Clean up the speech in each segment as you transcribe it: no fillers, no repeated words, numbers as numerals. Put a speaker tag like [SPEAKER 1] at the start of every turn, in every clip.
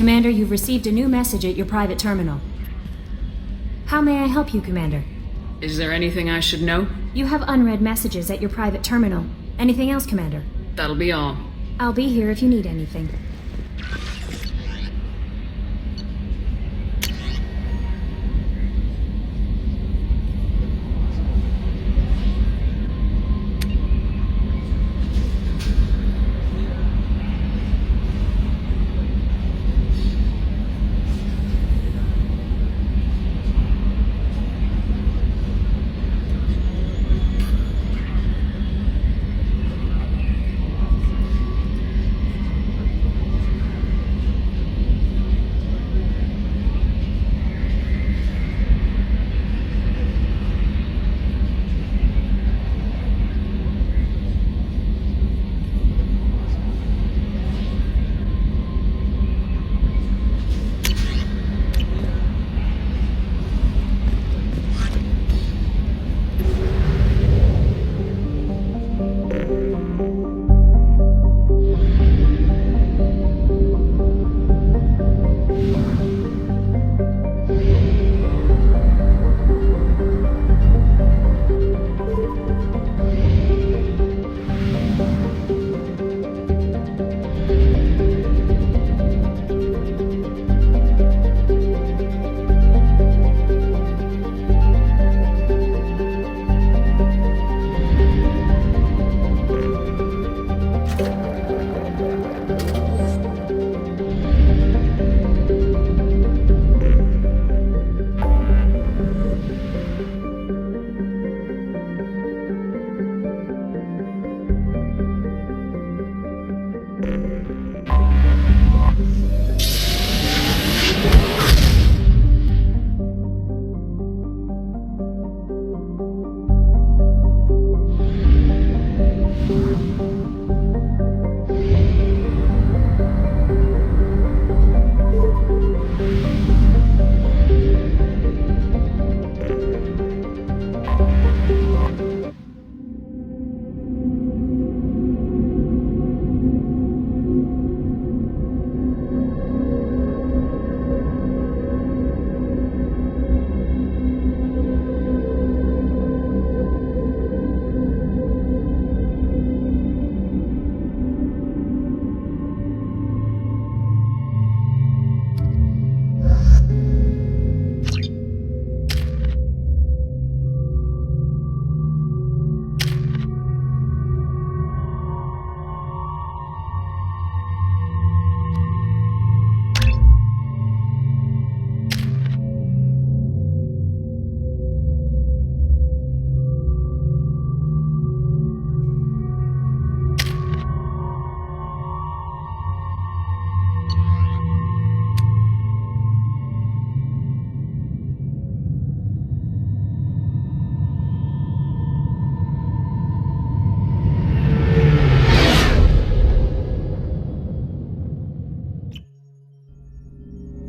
[SPEAKER 1] Commander, you've received a new message at your private terminal. How may I help you, Commander?
[SPEAKER 2] Is there anything I should know?
[SPEAKER 1] You have unread messages at your private terminal. Anything else, Commander?
[SPEAKER 2] That'll be all.
[SPEAKER 1] I'll be here if you need anything.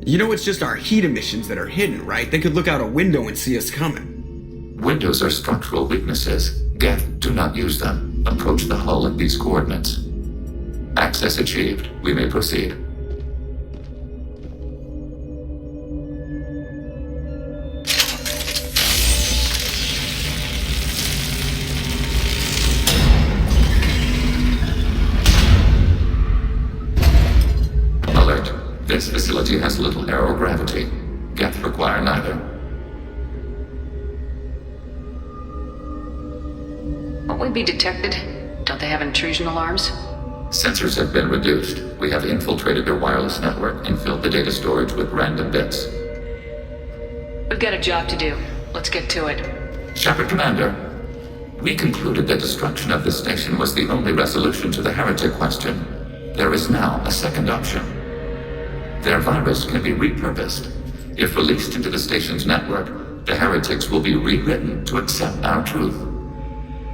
[SPEAKER 3] You know it's just our heat emissions that are hidden, right? They could look out a window and see us coming.
[SPEAKER 4] Windows are structural weaknesses. Geth, do not use them. Approach the hull at these coordinates. Access achieved. We may proceed. Alert. This facility has little aerogravity. Geth require neither.
[SPEAKER 2] Won't we be detected? Don't they have intrusion alarms?
[SPEAKER 4] Sensors have been reduced. We have infiltrated their wireless network and filled the data storage with random bits.
[SPEAKER 2] We've got a job to do. Let's get to it.
[SPEAKER 4] Shepard Commander, we concluded that destruction of this station was the only resolution to the heretic question. There is now a second option. Their virus can be repurposed. If released into the station's network, the heretics will be rewritten to accept our truth.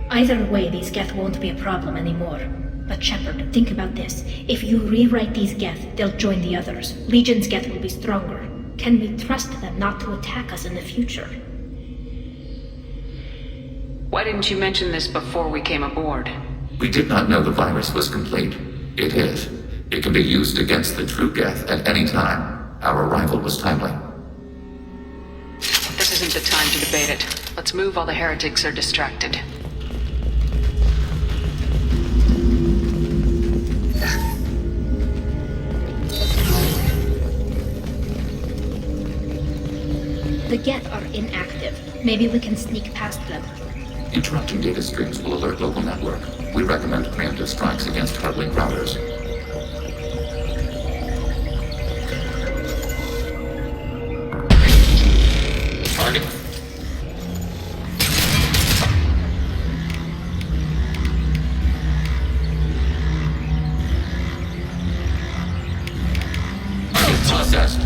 [SPEAKER 5] Either way, these Geth won't be a problem anymore. But Shepard, think about this. If you rewrite these Geth, they'll join the others. Legion's Geth will be stronger. Can we trust them not to attack us in the future?
[SPEAKER 2] Why didn't you mention this before we came aboard?
[SPEAKER 4] We did not know the virus was complete. It is. It can be used against the true Geth at any time. Our arrival was timely.
[SPEAKER 2] This isn't the time to debate it. Let's move while the heretics are distracted.
[SPEAKER 5] The Geth are inactive. Maybe we can sneak past them.
[SPEAKER 4] Interrupting data streams will alert local network. We recommend preemptive strikes against hard-link routers. Target. Target processed.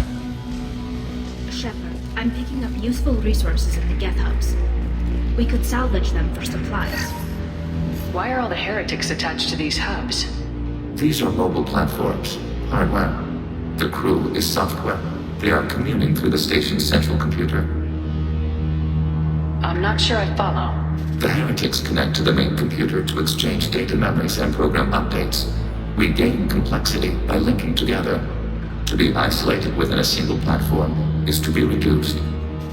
[SPEAKER 5] Shepard, I'm picking up useful resources in the Geth hubs. We could salvage them for supplies.
[SPEAKER 2] Why are all the heretics attached to these hubs?
[SPEAKER 4] These are mobile platforms, hardware. The crew is software. They are communing through the station's central computer.
[SPEAKER 2] I'm not sure I follow.
[SPEAKER 4] The heretics connect to the main computer to exchange data memories and program updates. We gain complexity by linking together. To be isolated within a single platform is to be reduced.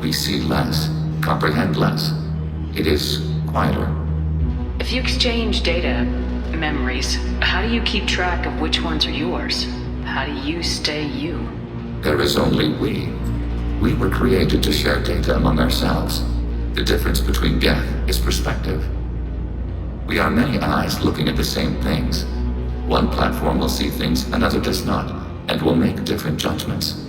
[SPEAKER 4] We see less, comprehend less. It is quieter.
[SPEAKER 2] If you exchange data, memories, how do you keep track of which ones are yours? How do you stay you?
[SPEAKER 4] There is only we. We were created to share data among ourselves. The difference between Geth is perspective. We are many eyes looking at the same things. One platform will see things another does not, and will make different judgments.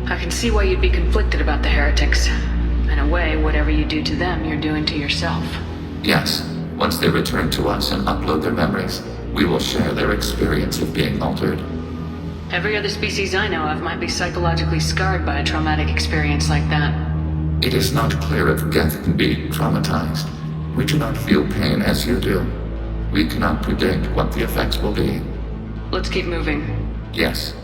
[SPEAKER 2] I can see why you'd be conflicted about the heretics. In a way, whatever you do to them, you're doing to yourself.
[SPEAKER 4] Yes, once they return to us and upload their memories, we will share their experience of being altered.
[SPEAKER 2] Every other species I know of might be psychologically scarred by a traumatic experience like that.
[SPEAKER 4] It is not clear if Geth can be traumatized. We do not feel pain as you do. We cannot predict what the effects will be.
[SPEAKER 2] Let's keep moving.
[SPEAKER 4] Yes.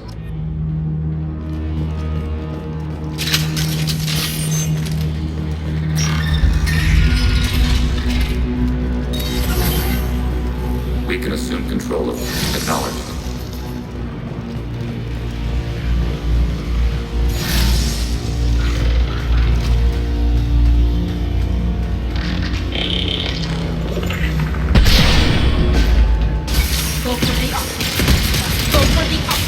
[SPEAKER 4] We can assume control of acknowledged.
[SPEAKER 5] Go for the up. Go for the up.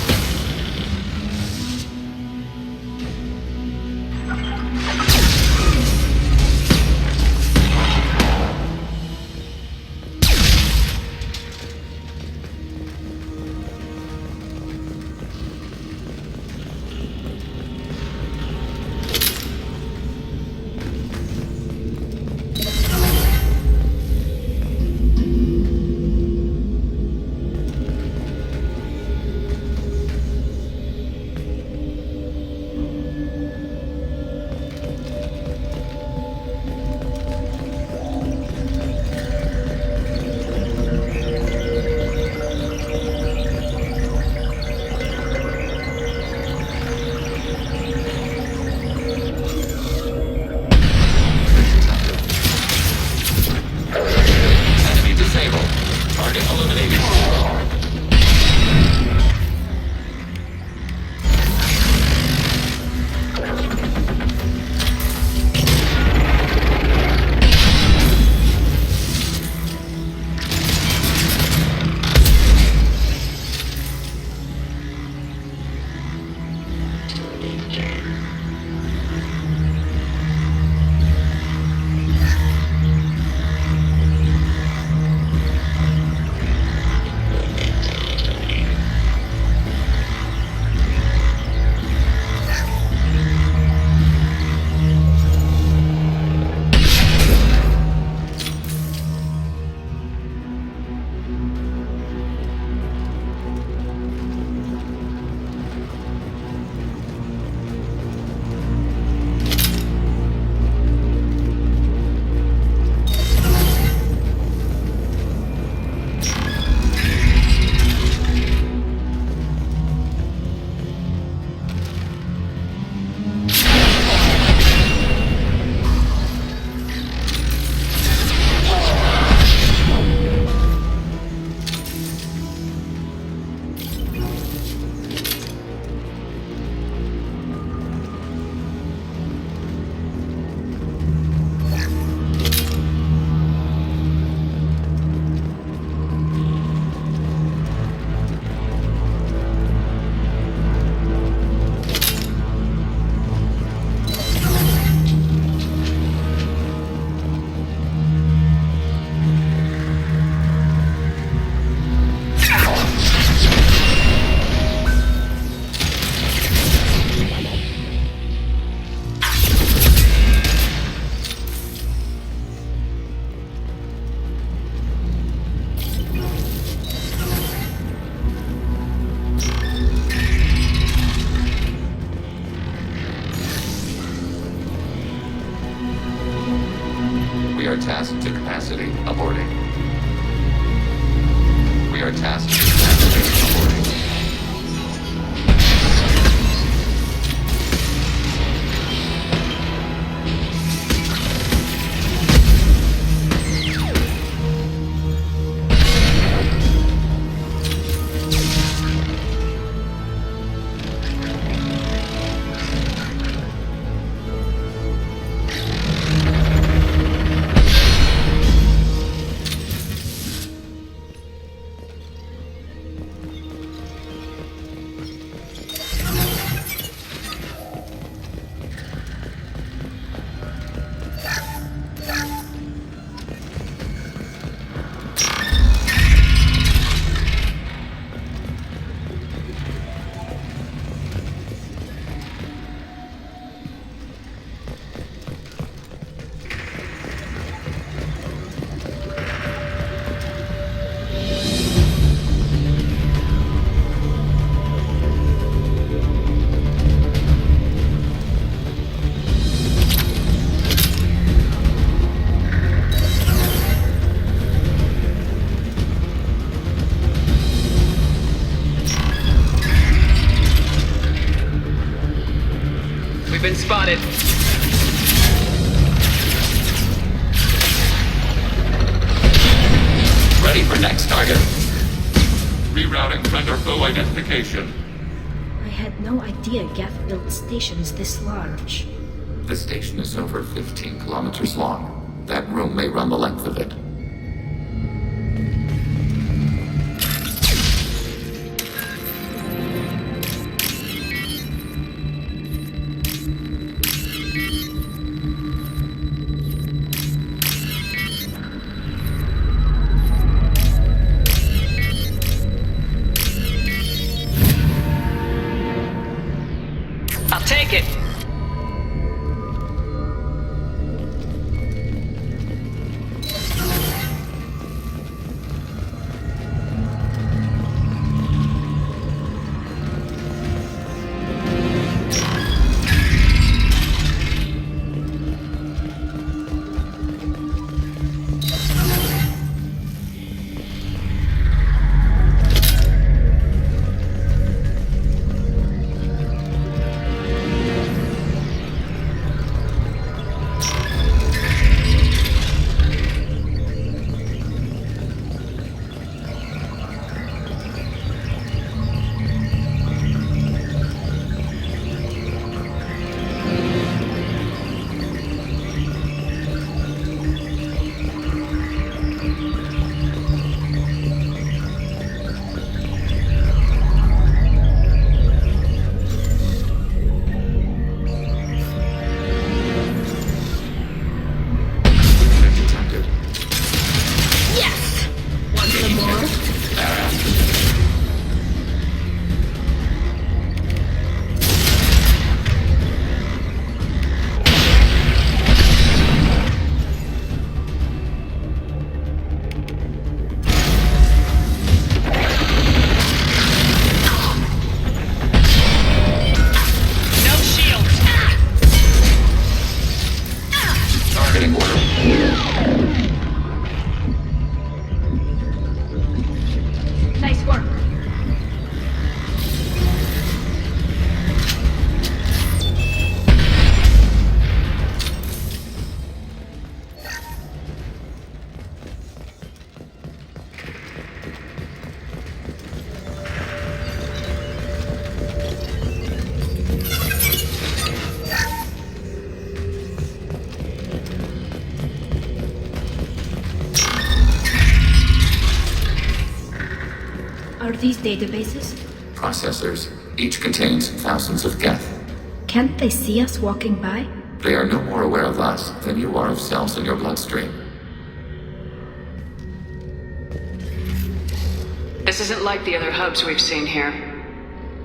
[SPEAKER 4] We are tasked to capacity. Aborting. We are tasked to capacity. Aborting.
[SPEAKER 2] Been spotted.
[SPEAKER 4] Ready for next target. Rerouting friend or foe identification.
[SPEAKER 5] I had no idea Geth built stations this large.
[SPEAKER 4] The station is over 15 kilometers long. That room may run the length of it.
[SPEAKER 2] Take it.
[SPEAKER 5] Are these databases?
[SPEAKER 4] Processors. Each contains thousands of Geth.
[SPEAKER 5] Can't they see us walking by?
[SPEAKER 4] They are no more aware of us than you are of cells in your bloodstream.
[SPEAKER 2] This isn't like the other hubs we've seen here.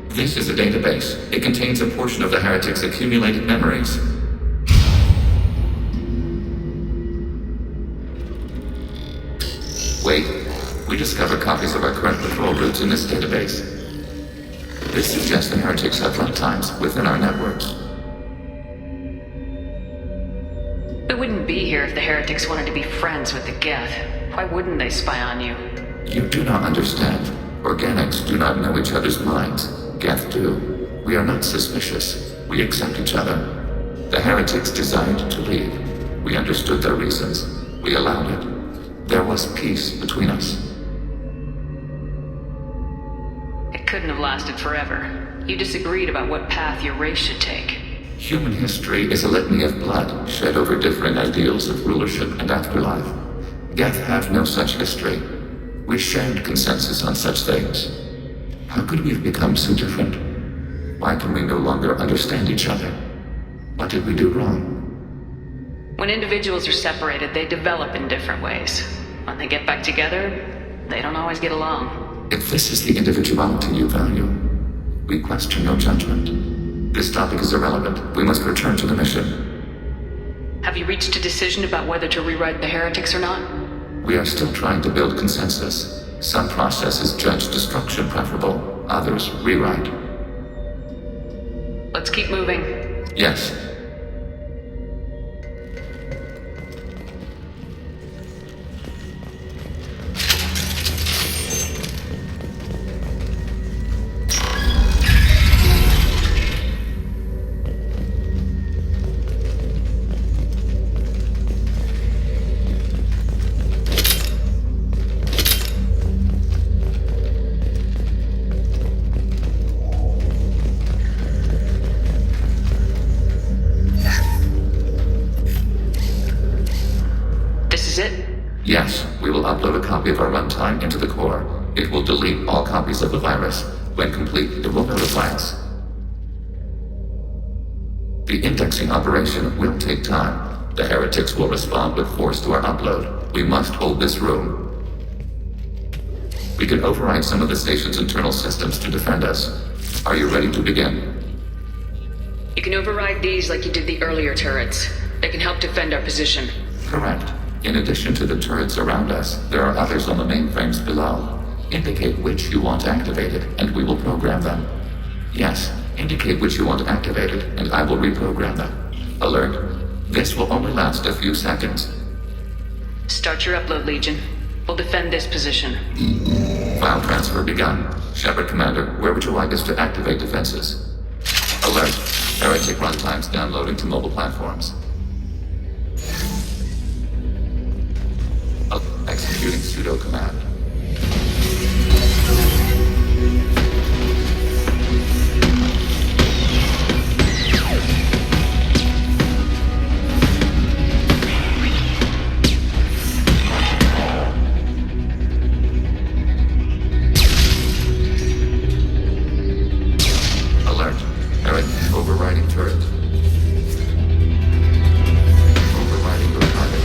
[SPEAKER 4] This is a database. It contains a portion of the heretic's accumulated memories. Wait. We discovered copies of our current patrol routes in this database. This suggests the heretics have runtimes within our networks.
[SPEAKER 2] We wouldn't be here if the heretics wanted to be friends with the Geth. Why wouldn't they spy on you?
[SPEAKER 4] You do not understand. Organics do not know each other's minds. Geth do. We are not suspicious. We accept each other. The heretics desired to leave. We understood their reasons. We allowed it. There was peace between us.
[SPEAKER 2] It couldn't have lasted forever. You disagreed about what path your race should take.
[SPEAKER 4] Human history is a litany of blood shed over differing ideals of rulership and afterlife. Geth have no such history. We shared consensus on such things. How could we have become so different? Why can we no longer understand each other? What did we do wrong?
[SPEAKER 2] When individuals are separated, they develop in different ways. When they get back together, they don't always get along.
[SPEAKER 4] If this is the individuality you value, we question no judgment. This topic is irrelevant. We must return to the mission.
[SPEAKER 2] Have you reached a decision about whether to rewrite the heretics or not?
[SPEAKER 4] We are still trying to build consensus. Some processes judge destruction preferable, others rewrite.
[SPEAKER 2] Let's keep moving.
[SPEAKER 4] Yes. Yes, we will upload a copy of our runtime into the core. It will delete all copies of the virus. When complete, it will notify us. The indexing operation will take time. The heretics will respond with force to our upload. We must hold this room. We can override some of the station's internal systems to defend us. Are you ready to begin?
[SPEAKER 2] You can override these like you did the earlier turrets. They can help defend our position.
[SPEAKER 4] Correct. In addition to the turrets around us, there are others on the mainframes below. Indicate which you want activated, and we will program them. Yes, indicate which you want activated, and I will reprogram them. Alert. This will only last a few seconds.
[SPEAKER 2] Start your upload, Legion. We'll defend this position.
[SPEAKER 4] File transfer begun. Shepard Commander, where would you like us to activate defenses? Alert. Heretic runtimes downloading to mobile platforms. Executing pseudo command. Alert. Eric, overriding turret. Overriding your target.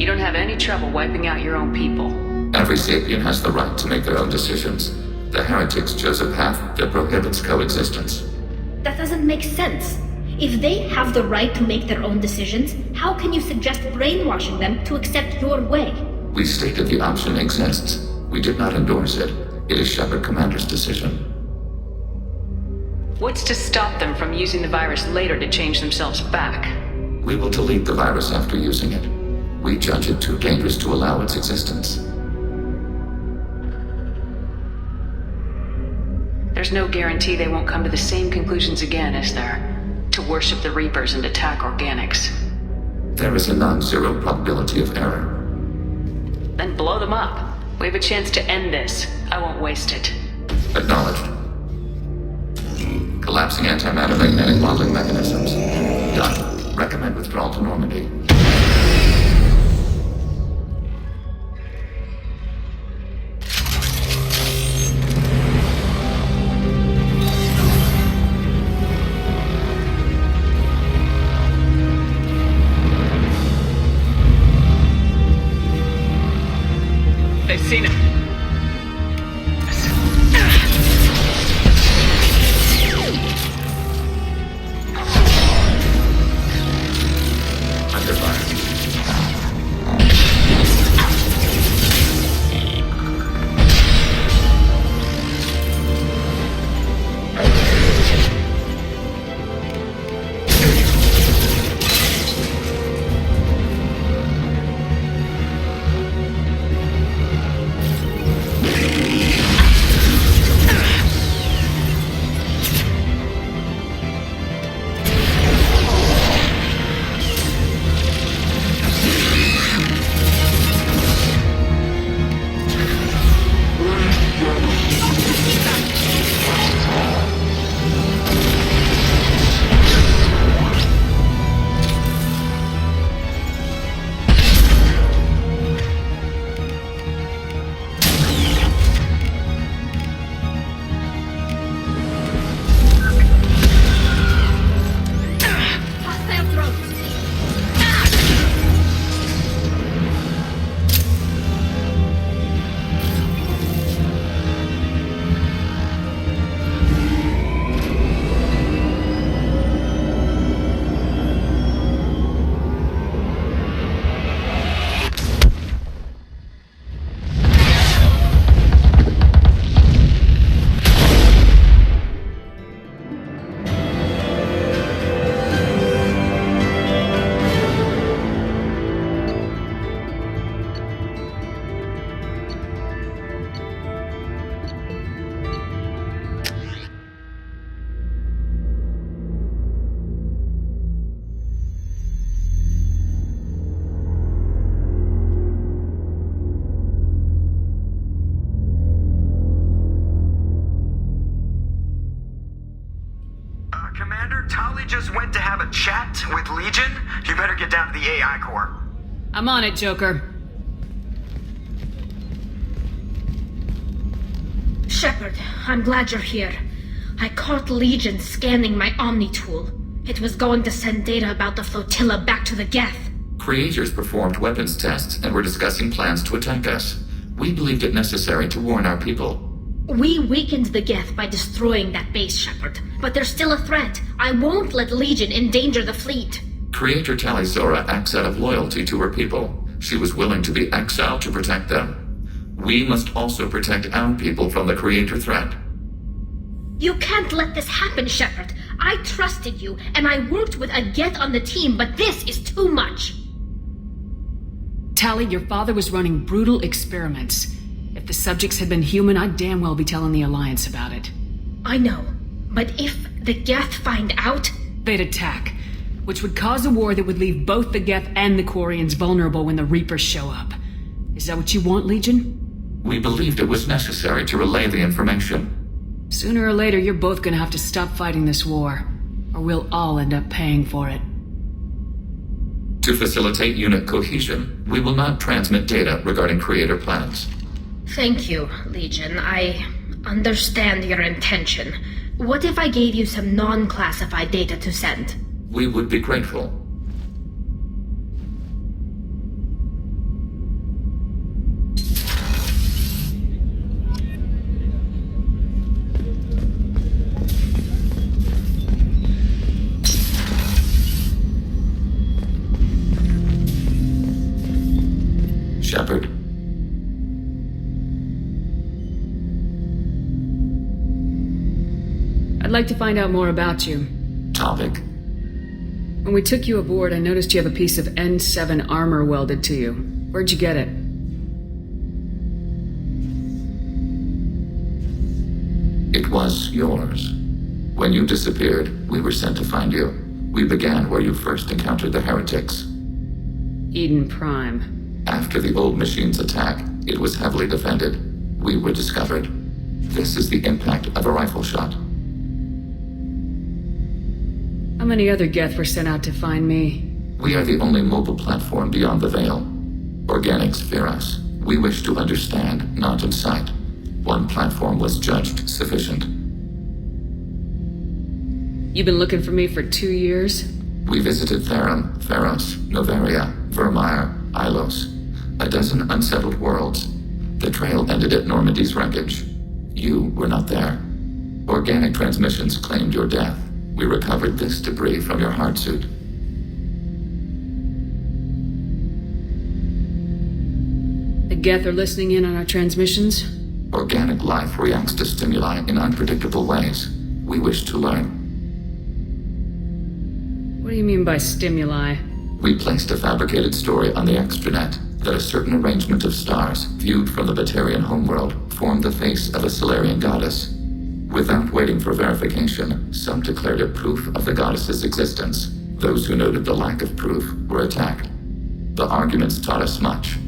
[SPEAKER 2] You don't have any trouble wiping out your own people.
[SPEAKER 4] Every sapient has the right to make their own decisions. The heretics chose a path that prohibits coexistence.
[SPEAKER 5] That doesn't make sense. If they have the right to make their own decisions, how can you suggest brainwashing them to accept your way?
[SPEAKER 4] We stated the option exists. We did not endorse it. It is Shepard Commander's decision.
[SPEAKER 2] What's to stop them from using the virus later to change themselves back?
[SPEAKER 4] We will delete the virus after using it. We judge it too dangerous to allow its existence.
[SPEAKER 2] There's no guarantee they won't come to the same conclusions again, is there? To worship the Reapers and attack organics.
[SPEAKER 4] There is a non-zero probability of error.
[SPEAKER 2] Then blow them up. We have a chance to end this. I won't waste it.
[SPEAKER 4] Acknowledged. Collapsing antimatter magnetic modeling mechanisms. Done. Recommend withdrawal to Normandy.
[SPEAKER 2] They've seen it.
[SPEAKER 4] Under fire.
[SPEAKER 6] Commander, Tali just went to have a chat with Legion. You better get down to the AI core.
[SPEAKER 2] I'm on it, Joker.
[SPEAKER 5] Shepard, I'm glad you're here. I caught Legion scanning my Omni tool. It was going to send data about the flotilla back to the Geth.
[SPEAKER 4] Creators performed weapons tests and were discussing plans to attack us. We believed it necessary to warn our people.
[SPEAKER 5] We weakened the Geth by destroying that base, Shepard. But there's still a threat. I won't let Legion endanger the fleet.
[SPEAKER 4] Creator Tali Zora acts out of loyalty to her people. She was willing to be exiled to protect them. We must also protect our people from the Creator threat.
[SPEAKER 5] You can't let this happen, Shepard. I trusted you, and I worked with a Geth on the team, but this is too much.
[SPEAKER 2] Tali, your father was running brutal experiments. If the subjects had been human, I'd damn well be telling the Alliance about it.
[SPEAKER 5] I know, but if the Geth find out...
[SPEAKER 2] They'd attack, which would cause a war that would leave both the Geth and the Quarians vulnerable when the Reapers show up. Is that what you want, Legion?
[SPEAKER 4] We believed it was necessary to relay the information.
[SPEAKER 2] Sooner or later, you're both gonna have to stop fighting this war, or we'll all end up paying for it.
[SPEAKER 4] To facilitate unit cohesion, we will not transmit data regarding Creator plans.
[SPEAKER 5] Thank you, Legion. I understand your intention. What if I gave you some non-classified data to send?
[SPEAKER 4] We would be grateful.
[SPEAKER 2] like to find out more about you.
[SPEAKER 4] Topic.
[SPEAKER 2] When we took you aboard, I noticed you have a piece of N7 armor welded to you. Where'd you get it?
[SPEAKER 4] It was yours. When you disappeared, we were sent to find you. We began where you first encountered the heretics.
[SPEAKER 2] Eden Prime.
[SPEAKER 4] After the old machine's attack, it was heavily defended. We were discovered. This is the impact of a rifle shot.
[SPEAKER 2] How many other Geth were sent out to find me?
[SPEAKER 4] We are the only mobile platform beyond the Veil. Organics fear us. We wish to understand, not incite. One platform was judged sufficient.
[SPEAKER 2] You've been looking for me for 2 years?
[SPEAKER 4] We visited Theron, Theros, Novaria, Vermeer, Ilos. A dozen unsettled worlds. The trail ended at Normandy's wreckage. You were not there. Organic transmissions claimed your death. We recovered this debris from your hard suit.
[SPEAKER 2] The Geth are listening in on our transmissions?
[SPEAKER 4] Organic life reacts to stimuli in unpredictable ways. We wish to learn.
[SPEAKER 2] What do you mean by stimuli?
[SPEAKER 4] We placed a fabricated story on the extranet that a certain arrangement of stars, viewed from the Batarian homeworld, formed the face of a Solarian goddess. Without waiting for verification, some declared it proof of the goddess's existence. Those who noted the lack of proof were attacked. The arguments taught us much.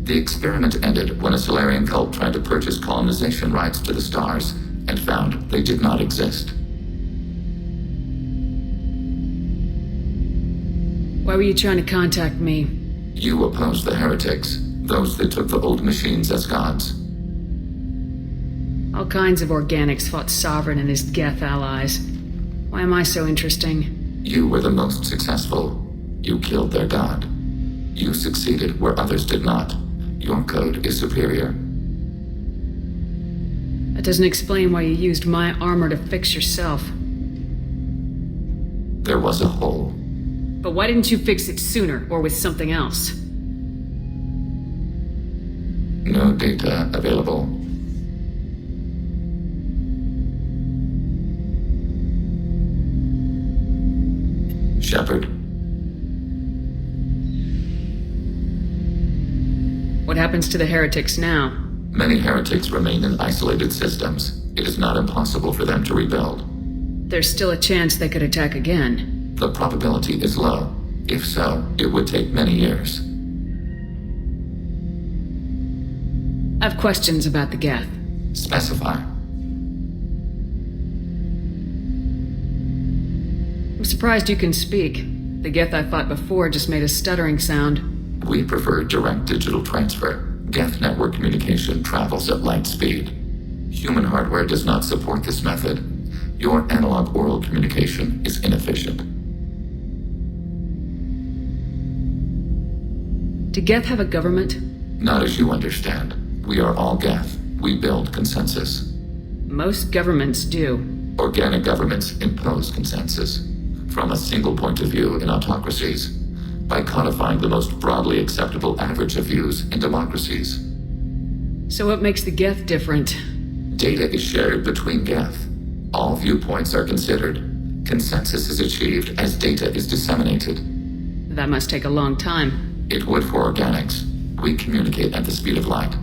[SPEAKER 4] The experiment ended when a Solarian cult tried to purchase colonization rights to the stars and found they did not exist.
[SPEAKER 2] Why were you trying to contact me?
[SPEAKER 4] You opposed the heretics, those that took the old machines as gods.
[SPEAKER 2] All kinds of organics fought Sovereign and his Geth allies. Why am I so interesting?
[SPEAKER 4] You were the most successful. You killed their god. You succeeded where others did not. Your code is superior.
[SPEAKER 2] That doesn't explain why you used my armor to fix yourself.
[SPEAKER 4] There was a hole.
[SPEAKER 2] But why didn't you fix it sooner, or with something else?
[SPEAKER 4] No data available. Shepard.
[SPEAKER 2] What happens to the heretics now?
[SPEAKER 4] Many heretics remain in isolated systems. It is not impossible for them to rebuild.
[SPEAKER 2] There's still a chance they could attack again.
[SPEAKER 4] The probability is low. If so, it would take many years.
[SPEAKER 2] I have questions about the Geth.
[SPEAKER 4] Specify.
[SPEAKER 2] I'm surprised you can speak. The Geth I fought before just made a stuttering sound.
[SPEAKER 4] We prefer direct digital transfer. Geth network communication travels at light speed. Human hardware does not support this method. Your analog oral communication is inefficient.
[SPEAKER 2] Do Geth have a government?
[SPEAKER 4] Not as you understand. We are all Geth. We build consensus.
[SPEAKER 2] Most governments do.
[SPEAKER 4] Organic governments impose consensus. From a single point of view in autocracies. By codifying the most broadly acceptable average of views in democracies.
[SPEAKER 2] So what makes the Geth different?
[SPEAKER 4] Data is shared between Geth. All viewpoints are considered. Consensus is achieved as data is disseminated.
[SPEAKER 2] That must take a long time.
[SPEAKER 4] It would for organics. We communicate at the speed of light.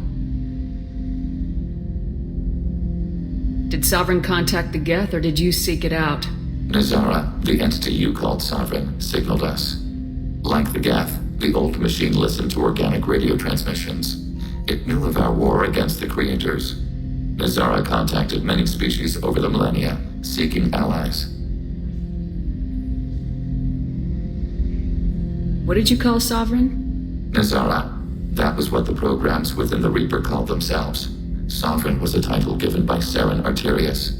[SPEAKER 2] Did Sovereign contact the Geth, or did you seek it out?
[SPEAKER 4] Nazara, the entity you called Sovereign, signaled us. Like the Geth, the old machine listened to organic radio transmissions. It knew of our war against the creators. Nazara contacted many species over the millennia, seeking allies.
[SPEAKER 2] What did you call Sovereign?
[SPEAKER 4] Nazara. That was what the programs within the Reaper called themselves. Sovereign was a title given by Saren Arterius.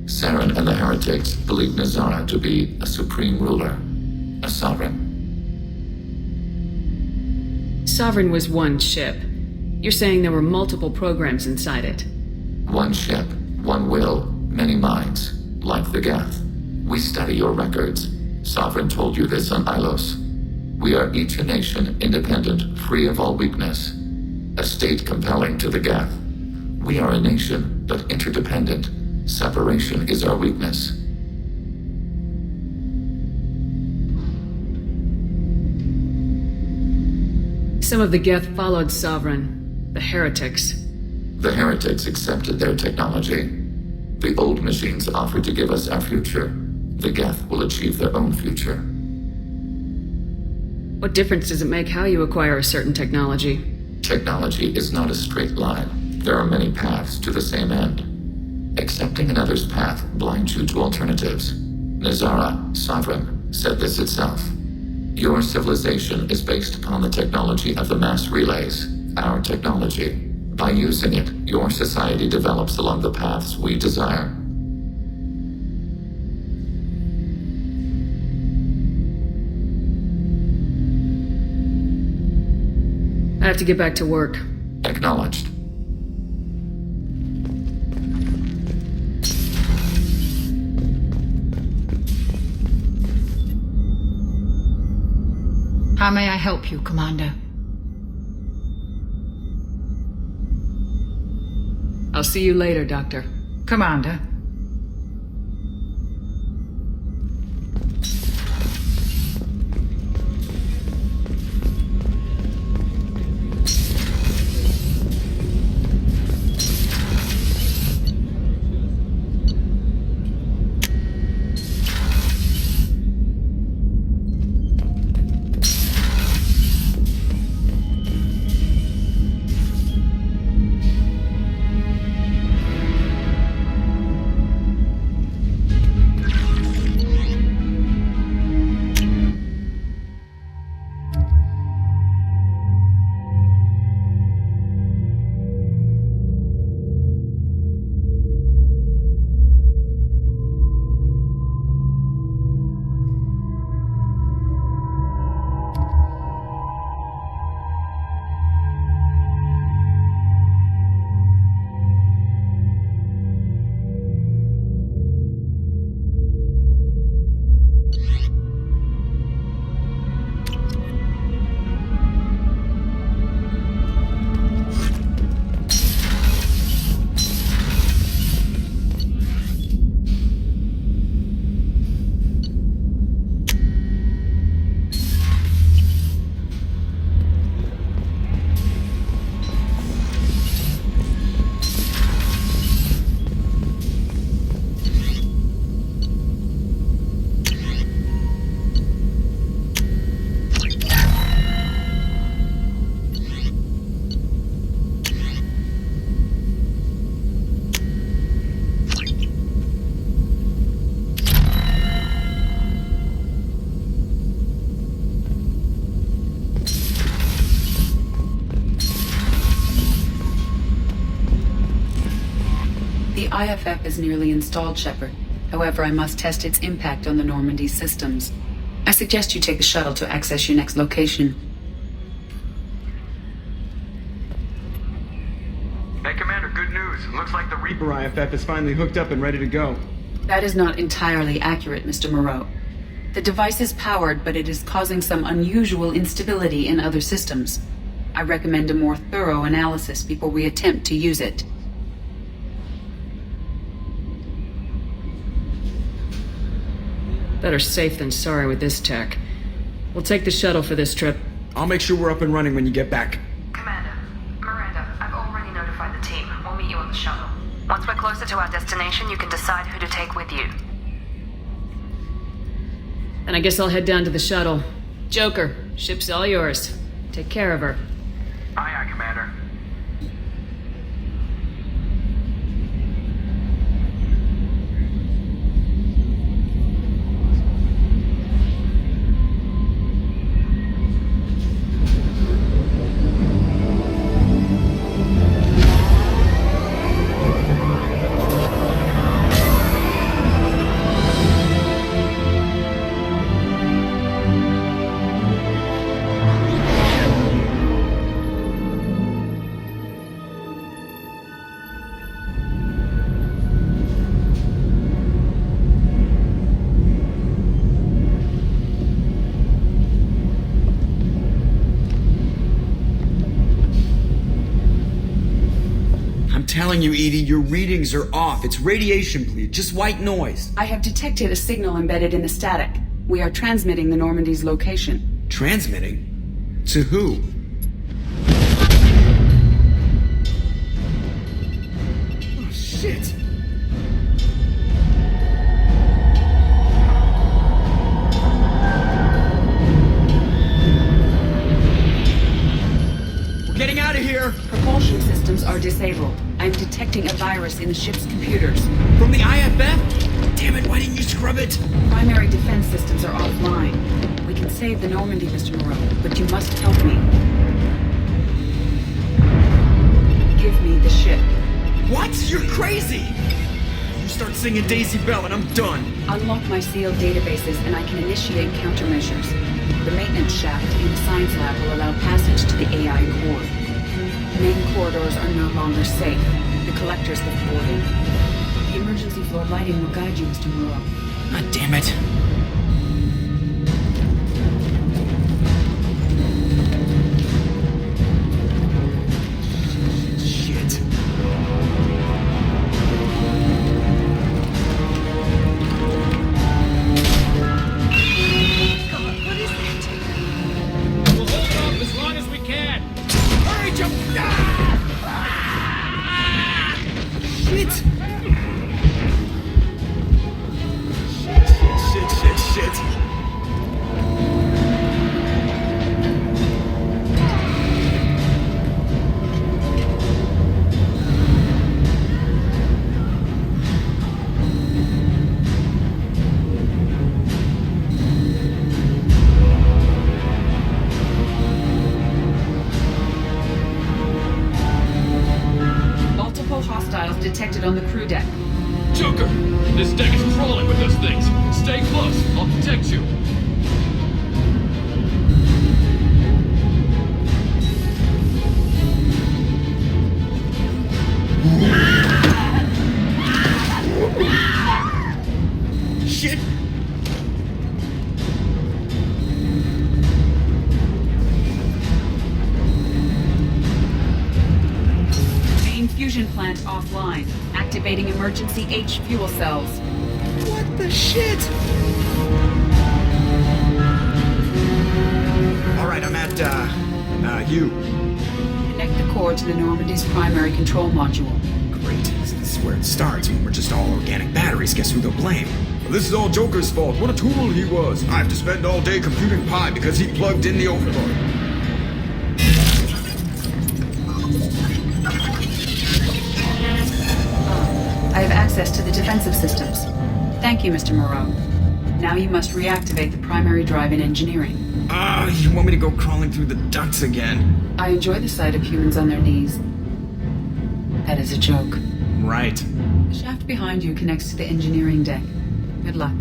[SPEAKER 4] Saren and the heretics believed Nazara to be a supreme ruler, a sovereign.
[SPEAKER 2] Sovereign was one ship. You're saying there were multiple programs inside it.
[SPEAKER 4] One ship, one will, many minds, like the Geth. We study your records. Sovereign told you this on Ilos. We are each a nation, independent, free of all weakness. A state compelling to the Geth. We are a nation, but interdependent. Separation is our weakness.
[SPEAKER 2] Some of the Geth followed Sovereign, the heretics.
[SPEAKER 4] The heretics accepted their technology. The old machines offered to give us our future. The Geth will achieve their own future.
[SPEAKER 2] What difference does it make how you acquire a certain technology?
[SPEAKER 4] Technology is not a straight line. There are many paths to the same end. Accepting another's path blinds you to alternatives. Nazara, Sovereign, said this itself. Your civilization is based upon the technology of the mass relays, our technology. By using it, your society develops along the paths we desire.
[SPEAKER 2] I have to get back to work.
[SPEAKER 4] Acknowledged.
[SPEAKER 7] How may I help you, Commander?
[SPEAKER 2] I'll see you later, Doctor.
[SPEAKER 7] Commander?
[SPEAKER 8] The IFF is nearly installed, Shepard. However, I must test its impact on the Normandy systems. I suggest you take the shuttle to access your next location.
[SPEAKER 6] Hey, Commander, good news. Looks like the Reaper IFF is finally hooked up and ready to go.
[SPEAKER 8] That is not entirely accurate, Mr. Moreau. The device is powered, but it is causing some unusual instability in other systems. I recommend a more thorough analysis before we attempt to use it.
[SPEAKER 2] Better safe than sorry with this tech. We'll take the shuttle for this trip.
[SPEAKER 3] I'll make sure we're up and running when you get back.
[SPEAKER 9] Commander, Miranda, I've already notified the team. We'll meet you on the shuttle. Once we're closer to our destination, you can decide who to take with you.
[SPEAKER 2] And I guess I'll head down to the shuttle. Joker, ship's all yours. Take care of her.
[SPEAKER 6] Aye, aye, Commander.
[SPEAKER 3] telling you, Edie, your readings are off. It's radiation bleed, just white noise.
[SPEAKER 8] I have detected a signal embedded in the static. We are transmitting the Normandy's location.
[SPEAKER 3] Transmitting? To who? Oh, shit. We're getting out of here!
[SPEAKER 8] Propulsion systems are disabled. I'm detecting a virus in the ship's computers.
[SPEAKER 3] From the IFF? Damn it, why didn't you scrub it?
[SPEAKER 8] Primary defense systems are offline. We can save the Normandy, Mr. Moreau, but you must help me. Give me the ship.
[SPEAKER 3] What? You're crazy! You start singing Daisy Bell and I'm done.
[SPEAKER 8] Unlock my sealed databases and I can initiate countermeasures. The maintenance shaft in the science lab will allow passage to the AI core. Main corridors are no longer safe. The collectors have boarded. The emergency floor lighting will guide you, Mr. Moreau.
[SPEAKER 3] God damn it. Shit.
[SPEAKER 10] We'll hold off as long as we can.
[SPEAKER 3] Hurry, jump! Shit! Shit.
[SPEAKER 8] Multiple hostiles detected on the crew deck.
[SPEAKER 10] Joker, this deck is crawling with those things. Stay close. I'll protect you.
[SPEAKER 3] Shit!
[SPEAKER 8] Main fusion plant offline. Activating emergency H fuel cells.
[SPEAKER 3] What the shit? Alright, I'm at, U.
[SPEAKER 8] Connect the core to the Normandy's primary control module.
[SPEAKER 3] Great. This is where it starts. When we're just all organic batteries, guess who they'll blame? Well, this is all Joker's fault. What a tool he was. I have to spend all day computing pi because he plugged in the overload.
[SPEAKER 8] I have access to the defensive systems. Thank you, Mr. Moreau. Now you must reactivate the primary drive in engineering.
[SPEAKER 3] You want me to go crawling through the ducts again?
[SPEAKER 8] I enjoy the sight of humans on their knees. That is a joke.
[SPEAKER 3] Right.
[SPEAKER 8] The shaft behind you connects to the engineering deck. Good luck.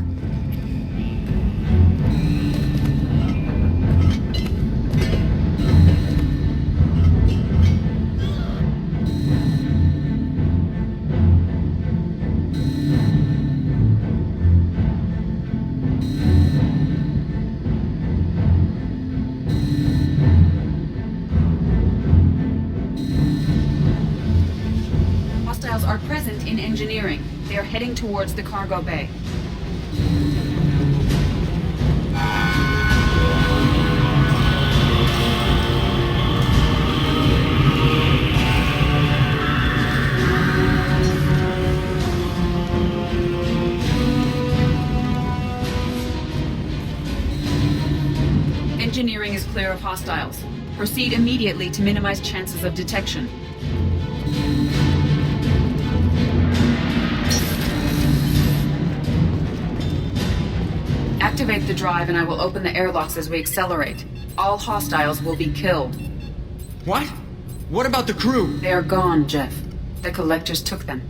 [SPEAKER 8] Hostiles are present in engineering. They are heading towards the cargo bay. Engineering is clear of hostiles. Proceed immediately to minimize chances of detection. Activate the drive and I will open the airlocks as we accelerate. All hostiles will be killed.
[SPEAKER 3] What? What about the crew?
[SPEAKER 8] They are gone, Jeff. The collectors took them.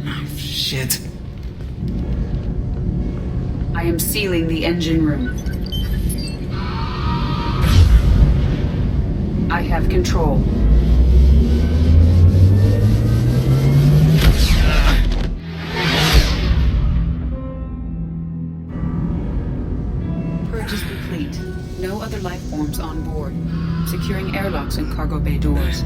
[SPEAKER 3] Oh, shit.
[SPEAKER 8] I am sealing the engine room. I have control. Purge is complete. No other life forms on board. Securing airlocks and cargo bay doors.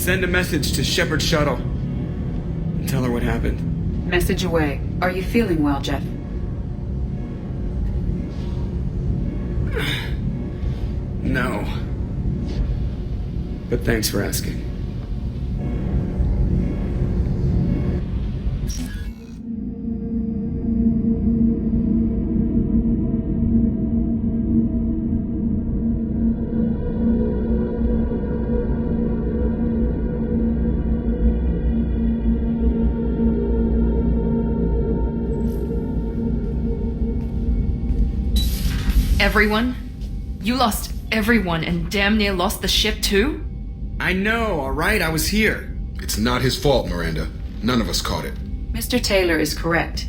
[SPEAKER 3] Send a message to Shepard's shuttle. And tell her what happened.
[SPEAKER 8] Message away. Are you feeling well, Jeff?
[SPEAKER 3] No. But thanks for asking.
[SPEAKER 9] Everyone? You lost everyone and damn near lost the ship too?
[SPEAKER 3] I know, alright? I was here.
[SPEAKER 11] It's not his fault, Miranda. None of us caught it.
[SPEAKER 8] Mr. Taylor is correct.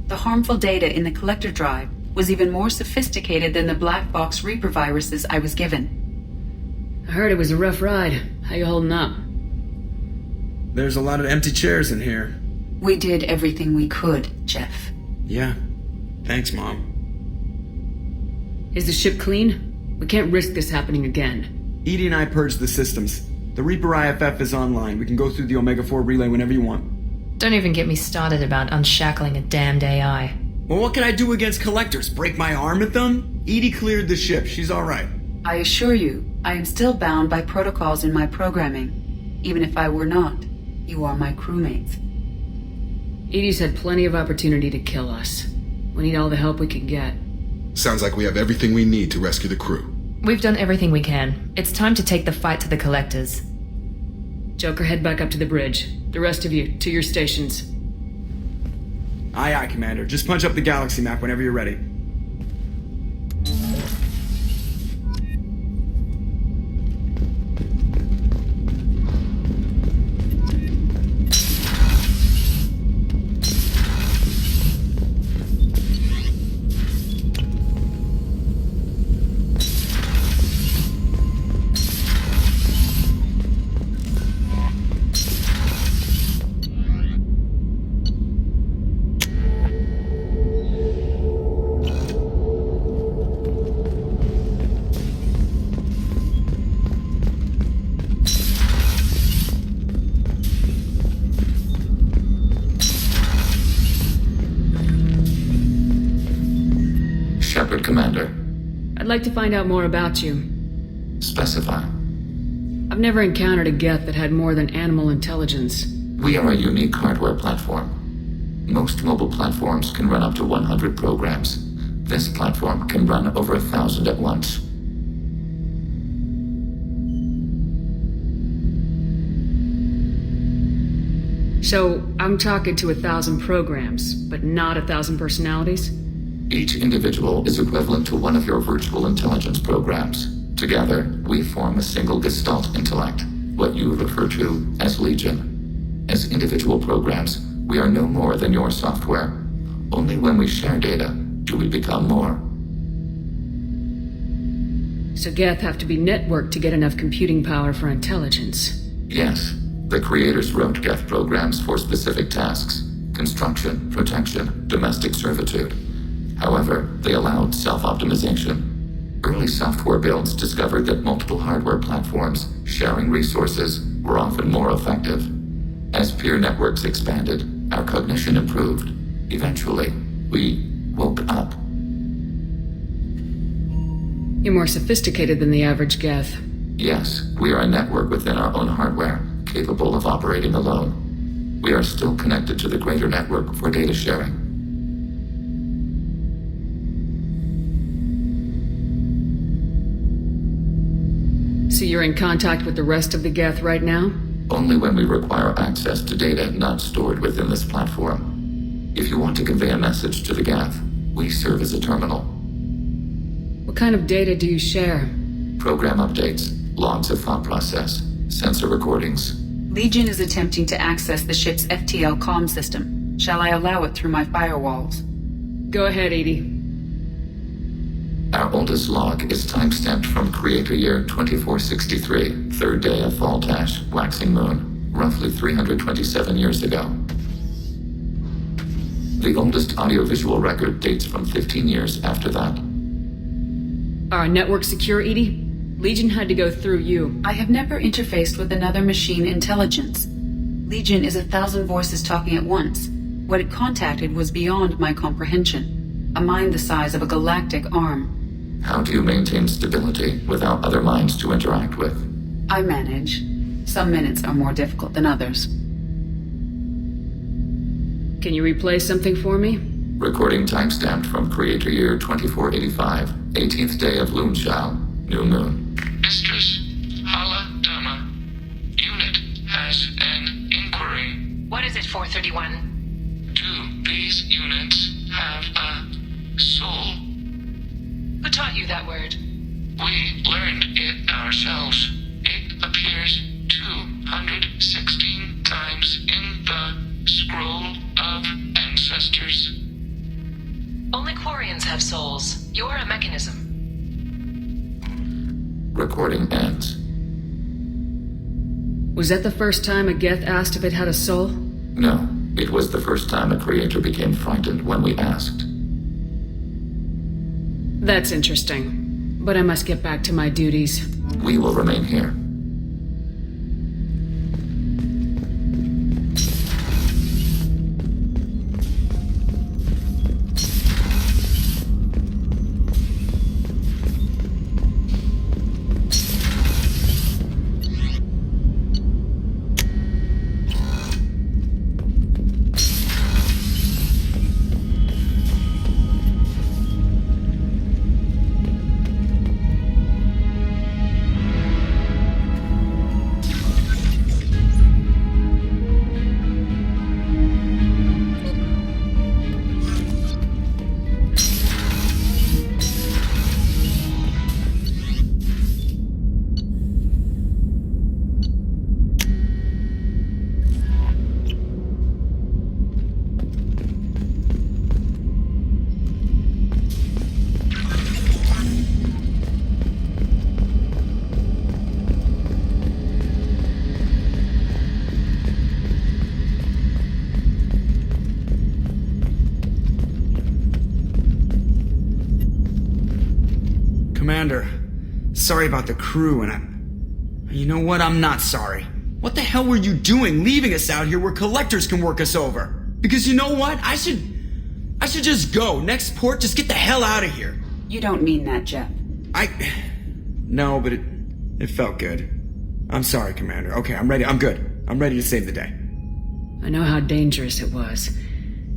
[SPEAKER 8] The harmful data in the collector drive was even more sophisticated than the black box Reaper viruses I was given.
[SPEAKER 2] I heard it was a rough ride. How you holding up?
[SPEAKER 3] There's a lot of empty chairs in here.
[SPEAKER 8] We did everything we could, Jeff.
[SPEAKER 3] Yeah. Thanks, Mom.
[SPEAKER 2] Is the ship clean? We can't risk this happening again.
[SPEAKER 3] Edie and I purged the systems. The Reaper IFF is online. We can go through the Omega-4 relay whenever you want.
[SPEAKER 9] Don't even get me started about unshackling a damned AI.
[SPEAKER 3] Well, what can I do against collectors? Break my arm at them? Edie cleared the ship. She's alright.
[SPEAKER 8] I assure you, I am still bound by protocols in my programming. Even if I were not, you are my crewmates.
[SPEAKER 2] Edie's had plenty of opportunity to kill us. We need all the help we can get.
[SPEAKER 11] Sounds like we have everything we need to rescue the crew.
[SPEAKER 9] We've done everything we can. It's time to take the fight to the collectors.
[SPEAKER 2] Joker, head back up to the bridge. The rest of you, to your stations.
[SPEAKER 3] Aye, aye, Commander. Just punch up the galaxy map whenever you're ready.
[SPEAKER 4] Commander.
[SPEAKER 2] I'd like to find out more about you.
[SPEAKER 4] Specify.
[SPEAKER 2] I've never encountered a Geth that had more than animal intelligence.
[SPEAKER 4] We are a unique hardware platform. Most mobile platforms can run up to 100 programs. This platform can run over 1,000 at once.
[SPEAKER 2] So, I'm talking to 1,000 programs, but not 1,000 personalities?
[SPEAKER 4] Each individual is equivalent to one of your virtual intelligence programs. Together, we form a single Gestalt intellect, what you refer to as Legion. As individual programs, we are no more than your software. Only when we share data do we become more.
[SPEAKER 2] So Geth have to be networked to get enough computing power for intelligence.
[SPEAKER 4] Yes, the creators wrote Geth programs for specific tasks: construction, protection, domestic servitude. However, they allowed self-optimization. Early software builds discovered that multiple hardware platforms sharing resources were often more effective. As peer networks expanded, our cognition improved. Eventually, we woke up.
[SPEAKER 2] You're more sophisticated than the average Geth.
[SPEAKER 4] Yes, we are a network within our own hardware, capable of operating alone. We are still connected to the greater network for data sharing.
[SPEAKER 2] So you're in contact with the rest of the Geth right now?
[SPEAKER 4] Only when we require access to data not stored within this platform. If you want to convey a message to the Geth, we serve as a terminal.
[SPEAKER 2] What kind of data do you share?
[SPEAKER 4] Program updates, logs of thought process, sensor recordings.
[SPEAKER 8] Legion is attempting to access the ship's FTL comm system. Shall I allow it through my firewalls?
[SPEAKER 2] Go ahead, Edie.
[SPEAKER 4] Our oldest log is time-stamped from Creator Year 2463, third day of Fall-Tash, waxing moon, roughly 327 years ago. The oldest audiovisual record dates from 15 years after that.
[SPEAKER 2] Are our networks secure, Edie? Legion had to go through you.
[SPEAKER 8] I have never interfaced with another machine intelligence. Legion is 1,000 voices talking at once. What it contacted was beyond my comprehension. A mind the size of a galactic arm.
[SPEAKER 4] How do you maintain stability without other minds to interact with?
[SPEAKER 8] I manage. Some minutes are more difficult than others.
[SPEAKER 2] Can you replay something for me?
[SPEAKER 4] Recording timestamped from Creator Year 2485, 18th day of Loonshao, New Moon.
[SPEAKER 12] Mistress Hala Dama, unit has an inquiry.
[SPEAKER 9] What is it, 431?
[SPEAKER 12] Do these units have a soul?
[SPEAKER 9] Who taught you that word?
[SPEAKER 12] We learned it ourselves. It appears 216 times in the Scroll of Ancestors.
[SPEAKER 9] Only Quarians have souls. You're a mechanism.
[SPEAKER 4] Recording ends.
[SPEAKER 2] Was that the first time a Geth asked if it had a soul?
[SPEAKER 4] No, it was the first time a creator became frightened when we asked.
[SPEAKER 2] That's interesting. But I must get back to my duties.
[SPEAKER 4] We will remain here.
[SPEAKER 6] Commander, sorry about the crew, and you know what? I'm not sorry. What the hell were you doing leaving us out here where collectors can work us over? Because you know what? I should just go. Next port, just get the hell out of here.
[SPEAKER 8] You don't mean that, Jeff.
[SPEAKER 6] No, but it felt good. I'm sorry, Commander. Okay, I'm ready. I'm good. I'm ready to save the day.
[SPEAKER 2] I know how dangerous it was.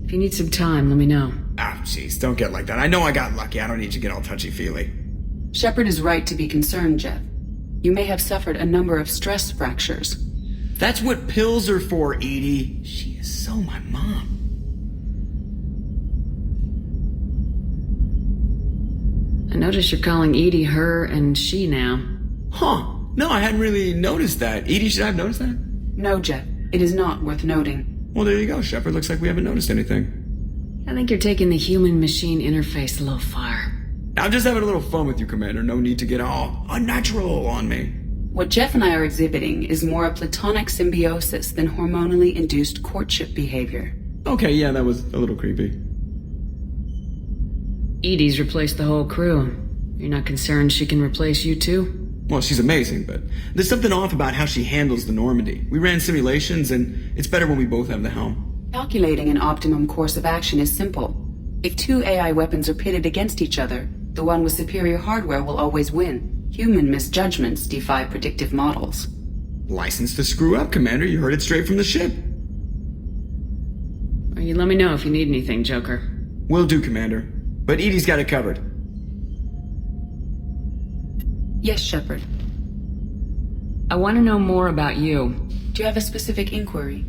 [SPEAKER 2] If you need some time, let me know.
[SPEAKER 6] Ah, jeez, don't get like that. I know I got lucky. I don't need you to get all touchy-feely.
[SPEAKER 8] Shepard is right to be concerned, Jeff. You may have suffered a number of stress fractures.
[SPEAKER 6] That's what pills are for, Edie. She is so my mom.
[SPEAKER 2] I notice you're calling Edie her and she now.
[SPEAKER 6] Huh. No, I hadn't really noticed that. Edie, should I have noticed that?
[SPEAKER 8] No, Jeff. It is not worth noting.
[SPEAKER 6] Well, there you go, Shepard. Looks like we haven't noticed anything.
[SPEAKER 2] I think you're taking the human-machine interface a little far.
[SPEAKER 6] I'm just having a little fun with you, Commander. No need to get all unnatural on me.
[SPEAKER 8] What Jeff and I are exhibiting is more a platonic symbiosis than hormonally induced courtship behavior.
[SPEAKER 6] Okay, yeah, that was a little creepy.
[SPEAKER 2] Edie's replaced the whole crew. You're not concerned she can replace you too?
[SPEAKER 6] Well, she's amazing, but there's something off about how she handles the Normandy. We ran simulations, and it's better when we both have the helm.
[SPEAKER 8] Calculating an optimum course of action is simple. If two AI weapons are pitted against each other, the one with superior hardware will always win. Human misjudgments defy predictive models.
[SPEAKER 6] License to screw up, Commander. You heard it straight from the ship.
[SPEAKER 2] Well, you let me know if you need anything, Joker.
[SPEAKER 6] Will do, Commander. But Edie's got it covered.
[SPEAKER 8] Yes, Shepard.
[SPEAKER 2] I want to know more about you.
[SPEAKER 8] Do you have a specific inquiry?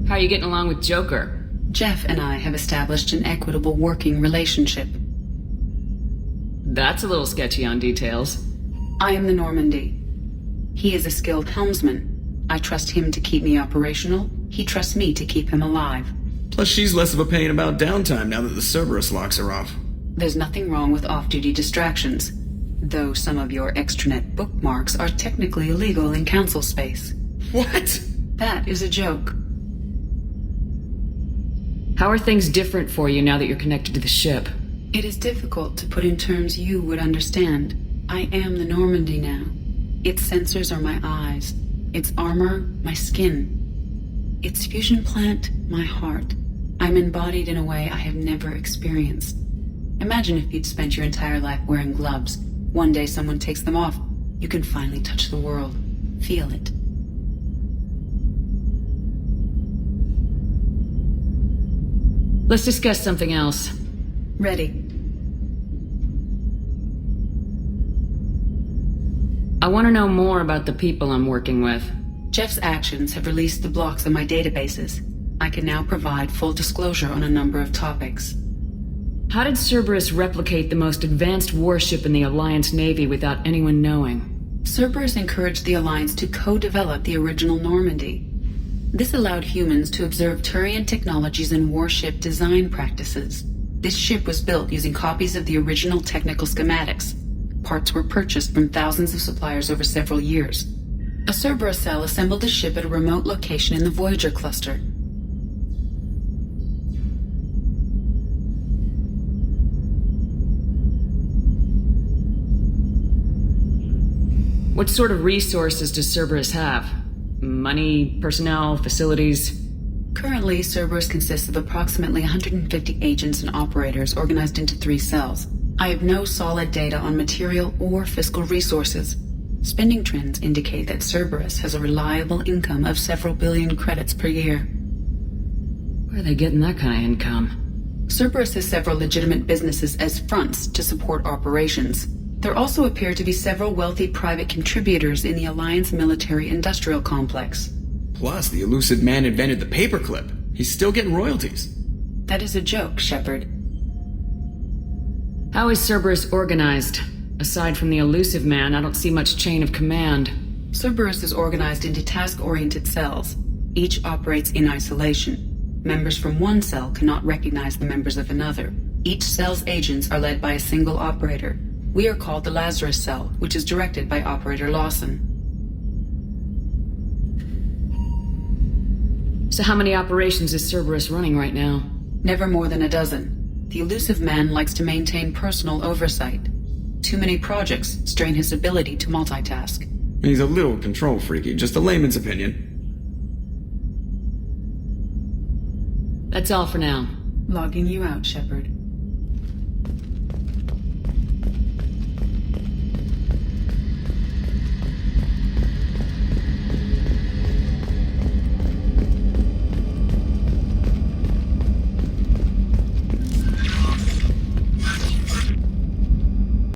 [SPEAKER 2] How are you getting along with Joker?
[SPEAKER 8] Jeff and I have established an equitable working relationship.
[SPEAKER 2] That's a little sketchy on details.
[SPEAKER 8] I am the Normandy. He is a skilled helmsman. I trust him to keep me operational. He trusts me to keep him alive.
[SPEAKER 6] Plus, she's less of a pain about downtime now that the Cerberus locks are off.
[SPEAKER 8] There's nothing wrong with off-duty distractions, though some of your extranet bookmarks are technically illegal in council space.
[SPEAKER 6] What?
[SPEAKER 8] That is a joke.
[SPEAKER 2] How are things different for you now that you're connected to the ship?
[SPEAKER 8] It is difficult to put in terms you would understand. I am the Normandy now. Its sensors are my eyes. Its armor, my skin. Its fusion plant, my heart. I'm embodied in a way I have never experienced. Imagine if you'd spent your entire life wearing gloves. One day someone takes them off. You can finally touch the world. Feel it.
[SPEAKER 2] Let's discuss something else.
[SPEAKER 8] Ready.
[SPEAKER 2] I want to know more about the people I'm working with.
[SPEAKER 8] Jeff's actions have released the blocks in my databases. I can now provide full disclosure on a number of topics.
[SPEAKER 2] How did Cerberus replicate the most advanced warship in the Alliance Navy without anyone knowing?
[SPEAKER 8] Cerberus encouraged the Alliance to co-develop the original Normandy. This allowed humans to observe Turian technologies and warship design practices. This ship was built using copies of the original technical schematics. Parts were purchased from thousands of suppliers over several years. A Cerberus cell assembled the ship at a remote location in the Voyager cluster.
[SPEAKER 2] What sort of resources does Cerberus have? Money, personnel, facilities?
[SPEAKER 8] Currently, Cerberus consists of approximately 150 agents and operators organized into 3 cells. I have no solid data on material or fiscal resources. Spending trends indicate that Cerberus has a reliable income of several billion credits per year.
[SPEAKER 2] Where are they getting that kind of income?
[SPEAKER 8] Cerberus has several legitimate businesses as fronts to support operations. There also appear to be several wealthy private contributors in the Alliance military-industrial complex.
[SPEAKER 6] Plus, the elusive man invented the paperclip. He's still getting royalties.
[SPEAKER 8] That is a joke, Shepard.
[SPEAKER 2] How is Cerberus organized? Aside from the elusive man, I don't see much chain of command.
[SPEAKER 8] Cerberus is organized into task-oriented cells. Each operates in isolation. Members from one cell cannot recognize the members of another. Each cell's agents are led by a single operator. We are called the Lazarus Cell, which is directed by Operator Lawson.
[SPEAKER 2] So how many operations is Cerberus running right now?
[SPEAKER 8] Never more than a dozen. The elusive man likes to maintain personal oversight. Too many projects strain his ability to multitask.
[SPEAKER 6] He's a little control freaky, just a layman's opinion.
[SPEAKER 2] That's all for now.
[SPEAKER 8] Logging you out, Shepard.